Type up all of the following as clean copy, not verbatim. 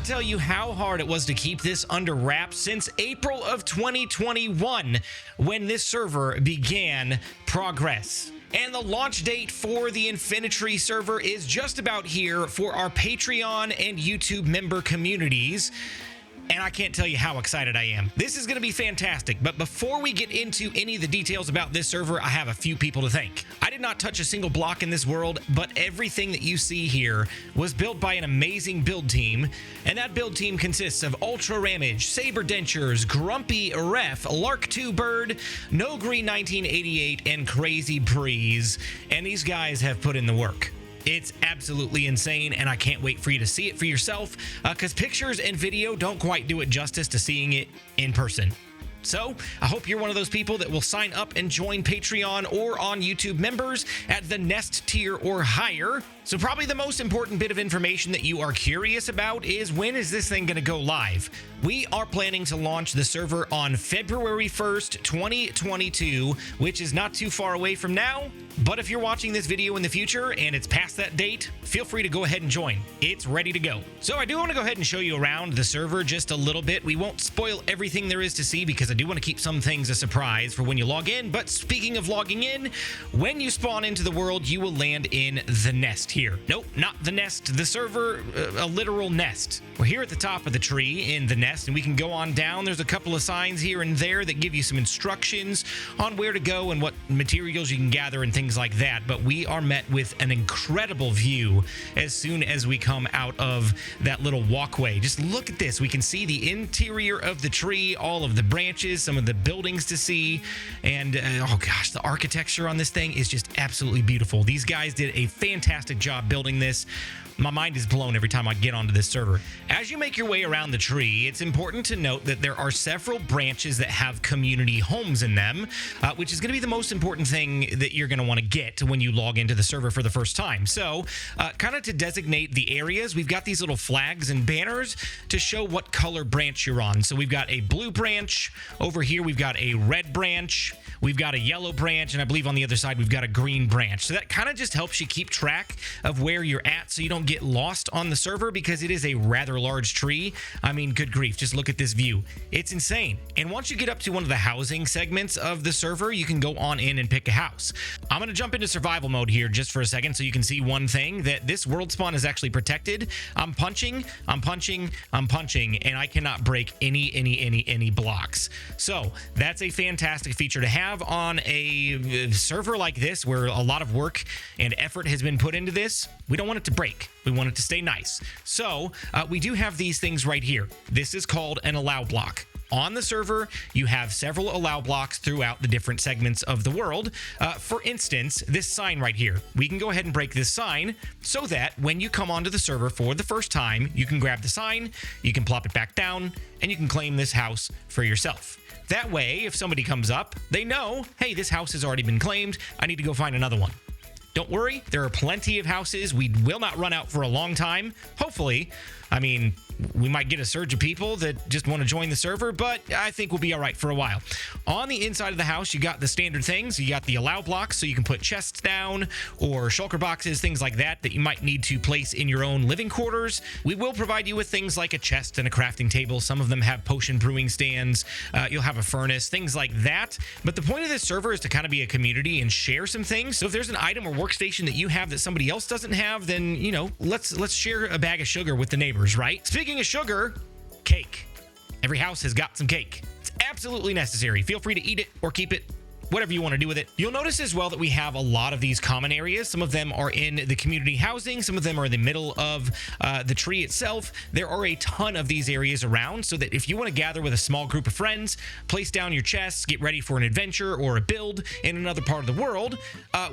Tell you how hard it was to keep this under wraps since April of 2021 when this server began progress. And the launch date for the INFINITREE server is just about here for our Patreon and YouTube member communities. And I can't tell you how excited I am. This is going to be fantastic, but before we get into any of the details about this server, I have a few people to thank. I did not touch a single block in this world, but everything that you see here was built by an amazing build team, and that build team consists of Ultra Ramage, Saber Dentures, Grumpy Ref, Lark2 Bird, No Green 1988, and Crazy Breeze, and these guys have put in the work. It's absolutely insane, and I can't wait for you to see it for yourself, because pictures and video don't quite do it justice to seeing it in person. So, I hope you're one of those people that will sign up and join Patreon or on YouTube members at the Nest tier or higher. So probably the most important bit of information that you are curious about is, when is this thing going to go live? We are planning to launch the server on February 1st, 2022, which is not too far away from now. But if you're watching this video in the future and it's past that date, feel free to go ahead and join. It's ready to go. So I do want to go ahead and show you around the server just a little bit. We won't spoil everything there is to see because I do want to keep some things a surprise for when you log in. But speaking of logging in, when you spawn into the world, you will land in the nest here. Nope, not the nest, the server, a literal nest. We're here at the top of the tree in the nest, and we can go on down. There's a couple of signs here and there that give you some instructions on where to go and what materials you can gather and things like that. But we are met with an incredible view as soon as we come out of that little walkway. Just look at this. We can see the interior of the tree, all of the branches, some of the buildings to see, and oh gosh, the architecture on this thing is just absolutely beautiful. These guys did a fantastic job building this. My mind is blown every time I get onto this server. As you make your way around the tree, it's important to note that there are several branches that have community homes in them, which is going to be the most important thing that you're going to want to get when you log into the server for the first time. So, kind of to designate the areas, we've got these little flags and banners to show what color branch you're on. So we've got a blue branch. Over here, we've got a red branch. We've got a yellow branch, and I believe on the other side, we've got a green branch. So that kind of just helps you keep track of where you're at so you don't get lost on the server, because it is a rather large tree. I mean, good grief, just look at this view. It's insane. And once you get up to one of the housing segments of the server, you can go on in and pick a house. I'm going to jump into survival mode here just for a second so you can see one thing, that this world spawn is actually protected. I'm punching, and I cannot break any blocks. So that's a fantastic feature to have on a server like this, where a lot of work and effort has been put into this. We don't want it to break. We want it to stay nice. So we do have these things right here. This is called an allow block. On the server, you have several allow blocks throughout the different segments of the world. For instance, this sign right here. We can go ahead and break this sign so that when you come onto the server for the first time, you can grab the sign, you can plop it back down, and you can claim this house for yourself. That way, if somebody comes up, they know, hey, this house has already been claimed. I need to go find another one. Don't worry, there are plenty of houses. We will not run out for a long time. Hopefully. I mean, we might get a surge of people that just want to join the server, but I think we'll be all right for a while. On the inside of the house, you got the standard things. You got the allow blocks, so you can put chests down or shulker boxes, things like that you might need to place in your own living quarters. We will provide you with things like a chest and a crafting table. Some of them have potion brewing stands. You'll have a furnace, things like that. But the point of this server is to kind of be a community and share some things. So if there's an item or workstation that you have that somebody else doesn't have, then, you know, let's share a bag of sugar with the neighbors, right? Speaking of sugar, cake. Every house has got some cake. It's absolutely necessary. Feel free to eat it or keep it, whatever you want to do with it. You'll notice as well that we have a lot of these common areas. Some of them are in the community housing. Some of them are in the middle of the tree itself. There are a ton of these areas around, so that if you want to gather with a small group of friends, place down your chests, get ready for an adventure or a build in another part of the world,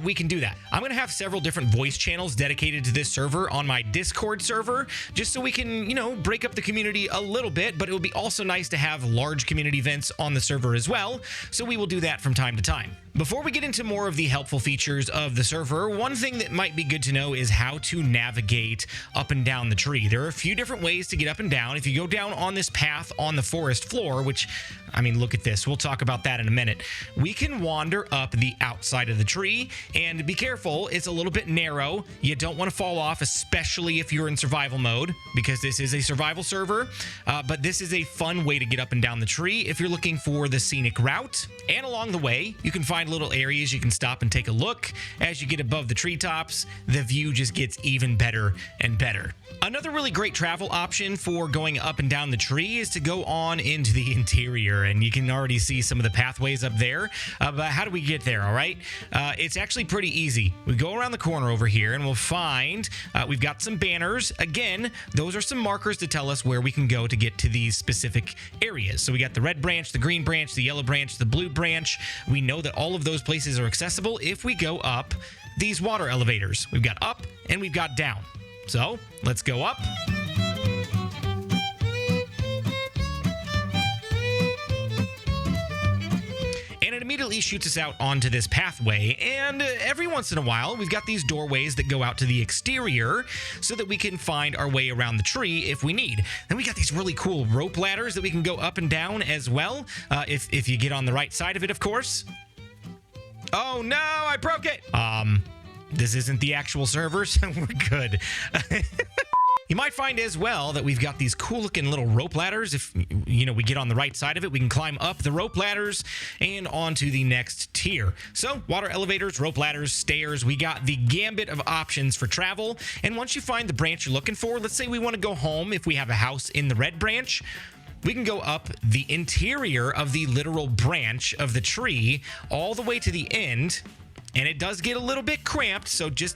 we can do that. I'm going to have several different voice channels dedicated to this server on my Discord server, just so we can, you know, break up the community a little bit, but it would be also nice to have large community events on the server as well, so we will do that from time to time. Before we get into more of the helpful features of the server, one thing that might be good to know is how to navigate up and down the tree. There are a few different ways to get up and down. If you go down on this path on the forest floor, which, I mean, look at this. We'll talk about that in a minute. We can wander up the outside of the tree, and be careful. It's a little bit narrow. You don't want to fall off, especially if you're in survival mode, because this is a survival server. But this is a fun way to get up and down the tree if you're looking for the scenic route. And along the way, you can find little areas you can stop and take a look. As you get above the treetops, the view just gets even better and better. Another really great travel option for going up and down the tree is to go on into the interior, and you can already see some of the pathways up there. But how do we get there? All right, it's actually pretty easy. We go around the corner over here, and we'll find we've got some banners. Again, those are some markers to tell us where we can go to get to these specific areas. So we got the red branch, the green branch, the yellow branch, the blue branch. We know that all of those places are accessible if we go up these water elevators. We've got up and we've got down. So let's go up. And it immediately shoots us out onto this pathway. And every once in a while, we've got these doorways that go out to the exterior so that we can find our way around the tree if we need. Then we got these really cool rope ladders that we can go up and down as well, if you get on the right side of it, of course. Oh no, I broke it. This isn't the actual server, so we're good. You might find as well that we've got these cool looking little rope ladders. If, you know, we get on the right side of it, we can climb up the rope ladders and onto the next tier. So water elevators, rope ladders, stairs, we got the gambit of options for travel. And once you find the branch you're looking for, let's say we want to go home if we have a house in the red branch, we can go up the interior of the literal branch of the tree all the way to the end. And it does get a little bit cramped, so just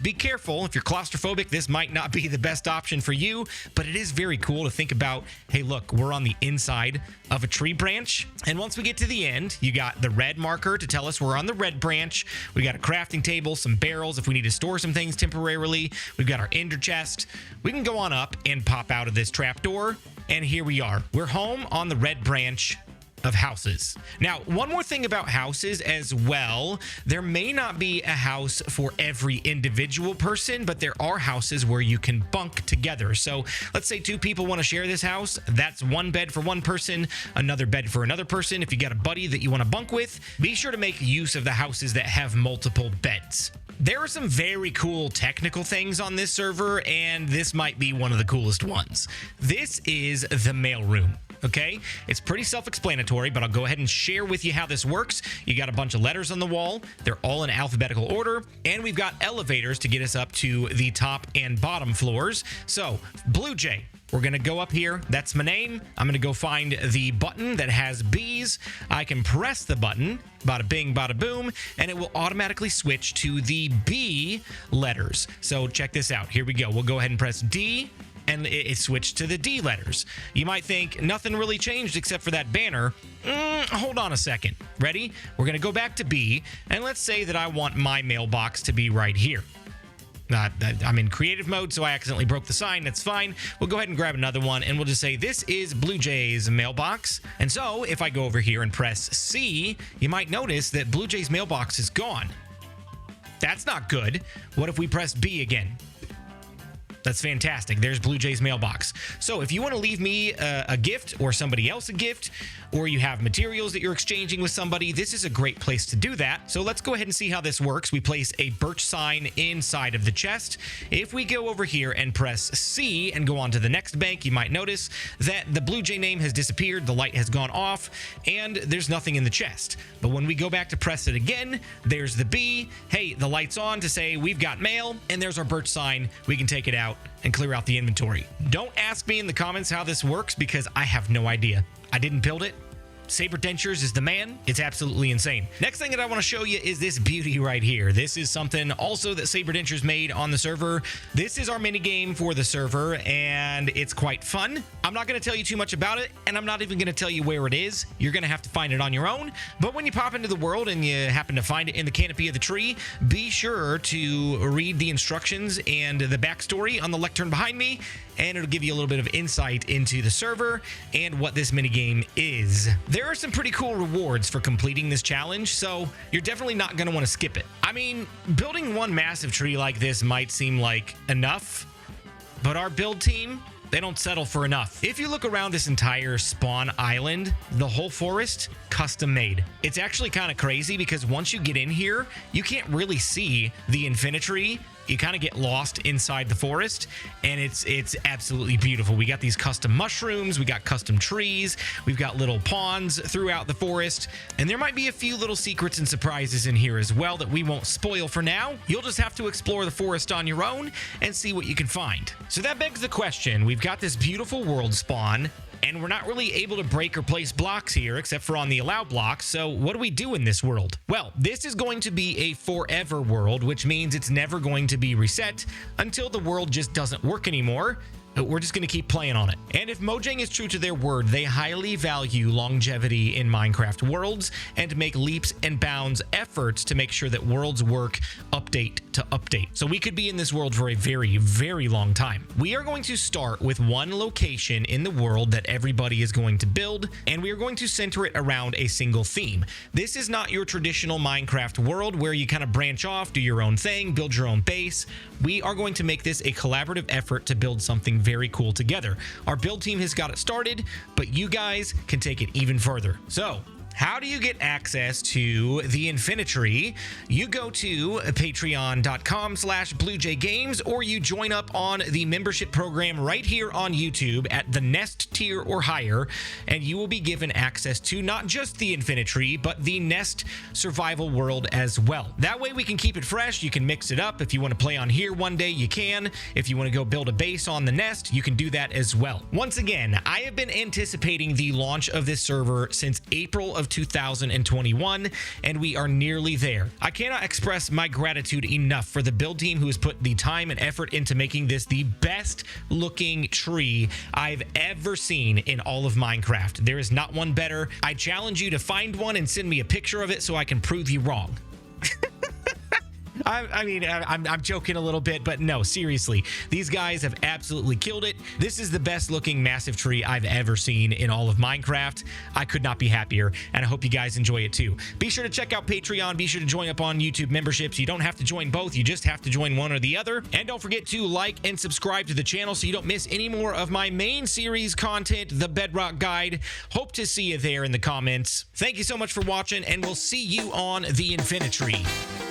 be careful. If you're claustrophobic, this might not be the best option for you, but it is very cool to think about, hey, look, we're on the inside of a tree branch. And once we get to the end, you got the red marker to tell us we're on the red branch. We got a crafting table, some barrels if we need to store some things temporarily. We've got our ender chest. We can go on up and pop out of this trapdoor, and here we are. We're home on the red branch of houses. Now, one more thing about houses as well, there may not be a house for every individual person, but there are houses where you can bunk together. So let's say two people want to share this house. That's one bed for one person, another bed for another person. If you got a buddy that you want to bunk with, be sure to make use of the houses that have multiple beds. There are some very cool technical things on this server, and this might be one of the coolest ones. This is the mailroom. Okay, it's pretty self-explanatory, but I'll go ahead and share with you how this works. You got a bunch of letters on the wall. They're all in alphabetical order, and we've got elevators to get us up to the top and bottom floors. So, Blue Jay, we're going to go up here. That's my name. I'm going to go find the button that has B's. I can press the button, bada bing, bada boom, and it will automatically switch to the B letters. So check this out. Here we go. We'll go ahead and press D, and it switched to the D letters. You might think nothing really changed except for that banner. Hold on a second. Ready? We're going to go back to B, and let's say that I want my mailbox to be right here. I'm in creative mode, so I accidentally broke the sign. That's fine. We'll go ahead and grab another one, and we'll just say this is Blue Jay's mailbox. And so if I go over here and press C, you might notice that Blue Jay's mailbox is gone. That's not good. What if we press B again? That's fantastic. There's Blue Jay's mailbox. So if you want to leave me a gift or somebody else a gift, or you have materials that you're exchanging with somebody, this is a great place to do that. So let's go ahead and see how this works. We place a birch sign inside of the chest. If we go over here and press C and go on to the next bank, you might notice that the Blue Jay name has disappeared, the light has gone off, and there's nothing in the chest. But when we go back to press it again, there's the B. Hey, the light's on to say we've got mail, and there's our birch sign. We can take it out and clear out the inventory. Don't ask me in the comments how this works because I have no idea. I didn't build it. Saber Dentures is the man. It's absolutely insane. Next thing that I want to show you is this beauty right here. This is something also that Saber Dentures made on the server. This is our mini game for the server, and it's quite fun. I'm not going to tell you too much about it, and I'm not even going to tell you where it is. You're going to have to find it on your own. But when you pop into the world and you happen to find it in the canopy of the tree, be sure to read the instructions and the backstory on the lectern behind me, and it'll give you a little bit of insight into the server and what this mini game is. There are some pretty cool rewards for completing this challenge, so you're definitely not going to want to skip it. I mean, building one massive tree like this might seem like enough, but our build team, they don't settle for enough. If you look around this entire spawn island, the whole forest, custom made. It's actually kind of crazy because once you get in here, you can't really see the INFINITREE. You kind of get lost inside the forest, and it's absolutely beautiful. We got these custom mushrooms, we got custom trees, we've got little ponds throughout the forest, and there might be a few little secrets and surprises in here as well that we won't spoil for now. You'll just have to explore the forest on your own and see what you can find. So that begs the question, we've got this beautiful world spawn, and we're not really able to break or place blocks here except for on the allow blocks. So what do we do in this world? Well, this is going to be a forever world, which means it's never going to be reset until the world just doesn't work anymore. We're just going to keep playing on it. And if Mojang is true to their word, they highly value longevity in Minecraft worlds and make leaps and bounds efforts to make sure that worlds work update to update. So we could be in this world for a very, very long time. We are going to start with one location in the world that everybody is going to build, and we are going to center it around a single theme. This is not your traditional Minecraft world where you kind of branch off, do your own thing, build your own base. We are going to make this a collaborative effort to build something very cool together. Our build team has got it started, but you guys can take it even further. So how do you get access to the INFINITREE? You go to patreon.com/blujaygames, or you join up on the membership program right here on YouTube at the Nest tier or higher, and you will be given access to not just the INFINITREE, but the Nest survival world as well. That way we can keep it fresh. You can mix it up. If you want to play on here one day, you can. If you want to go build a base on the Nest, you can do that as well. Once again, I have been anticipating the launch of this server since April of 2021, and we are nearly there. I cannot express my gratitude enough for the build team who has put the time and effort into making this the best looking tree I've ever seen in all of Minecraft. There is not one better. I challenge you to find one and send me a picture of it so I can prove you wrong. I'm joking a little bit, but no, seriously, these guys have absolutely killed it. This is the best looking massive tree I've ever seen in all of Minecraft. I could not be happier, and I hope you guys enjoy it too. Be sure to check out Patreon. Be sure to join up on YouTube memberships. You don't have to join both. You just have to join one or the other. And don't forget to like and subscribe to the channel so you don't miss any more of my main series content, the Bedrock Guide. Hope to see you there in the comments. Thank you so much for watching, and we'll see you on the INFINITREE.